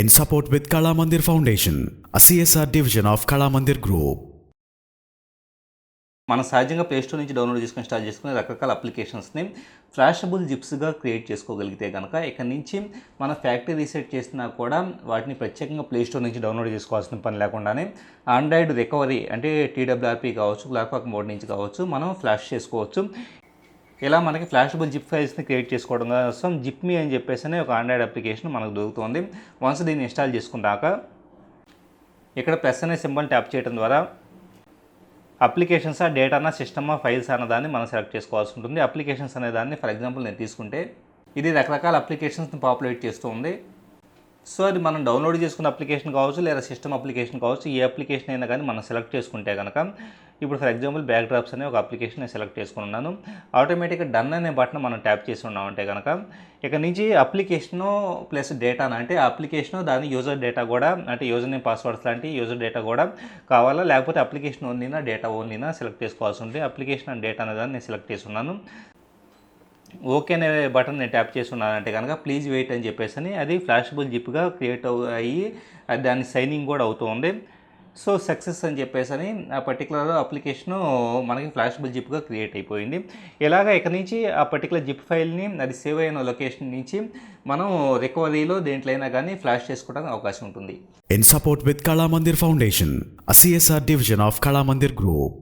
in support with Kala Mandir Foundation, a CSR division of Kala Mandir Group. మనం సహజంగా play store నుంచి download చేసుకుని install చేసుకుని రకరకాల అప్లికేషన్స్ని ఫ్లాషబుల్ జిప్స్గా క్రియేట్ చేసుకోగలిగితే కనుక ఇక్కడ నుంచి మన ఫ్యాక్టరీ రీసెట్ చేసినా కూడా వాటిని ప్రత్యేకంగా ప్లే స్టోర్ నుంచి డౌన్లోడ్ చేసుకోవాల్సిన పని లేకుండానే ఆండ్రాయిడ్ రికవరీ అంటే TWRP కావచ్చు, బ్లాక్ మోడ్ నుంచి కావచ్చు, మనం ఫ్లాష్ చేసుకోవచ్చు. ఇలా మనకి ఫ్లాషబుల్ జిప్ ఫైల్స్ని క్రియేట్ చేసుకోవడం కోసం జిప్మీ అని చెప్పేసి ఒక ఆండ్రాయిడ్ అప్లికేషన్ మనకు దొరుకుతుంది. వన్స్ దీన్ని ఇన్స్టాల్ చేసుకున్నాక ఇక్కడ ప్లస్ అనే సింబల్ ట్యాప్ చేయడం ద్వారా అప్లికేషన్స్ డేటానా సిస్టమా ఫైల్స్ అన్నదాన్ని మనం సెలెక్ట్ చేసుకోవాల్సి ఉంటుంది. అప్లికేషన్స్ అనేదాన్ని ఫర్ ఎగ్జాంపుల్ నేను తీసుకుంటే ఇది రకరకాల అప్లికేషన్స్ని పాపులేట్ చేస్తూ ఉంది. సో అది మనం డౌన్లోడ్ చేసుకున్న అప్లికేషన్ కావచ్చు లేదా సిస్టమ్ అప్లికేషన్ కావచ్చు, ఏ అప్లికేషన్ అయినా కానీ మనం సెలెక్ట్ చేసుకుంటే కనుక ఇప్పుడు ఫర్ ఎగ్జాంపుల్ బ్యాక్ డ్రాప్స్ అనే ఒక అప్లికేషన్ నేను సెలెక్ట్ చేసుకుని ఉన్నాను. ఆటోమేటిక్గా డన్ అనే బటన్ మనం ట్యాప్ చేసి ఉన్నామంటే కనుక ఇక్కడ నుంచి అప్లికేషను ప్లస్ డేటా అంటే అప్లికేషను దాని యూజర్ డేటా కూడా అంటే యూజర్ నేమ్ పాస్వర్డ్స్ లాంటి యూజర్ డేటా కూడా కావాలా, లేకపోతే అప్లికేషన్ ఓన్లీనా డేటా ఓన్లీనా సెలెక్ట్ చేసుకోవాల్సి ఉంటుంది. అప్లికేషన్ అండ్ డేటా అనేదాన్ని నేను సెలెక్ట్ చేసి ఉన్నాను. ఓకే అనే బటన్ నేను ట్యాప్ చేసి ఉన్నానంటే కనుక ప్లీజ్ వెయిట్ అని చెప్పేసి అది ఫ్లాషబుల్ జిప్గా క్రియేట్ అయ్యి దాని సైనింగ్ కూడా అవుతుంది. సో సక్సెస్ అని చెప్పేసి ఆ పర్టికులర్ అప్లికేషను మనకి ఫ్లాషబుల్ జిప్గా క్రియేట్ అయిపోయింది. ఇలాగ ఇక్కడ నుంచి ఆ పర్టికులర్ జిప్ ఫైల్ని అది సేవ్ అయిన లొకేషన్ నుంచి మనం రికవరీలో దేంట్లో అయినా కానీ ఫ్లాష్ చేసుకోవడానికి అవకాశం ఉంటుంది. In support with Kala Mandir Foundation, a CSR division of Kala Mandir Group.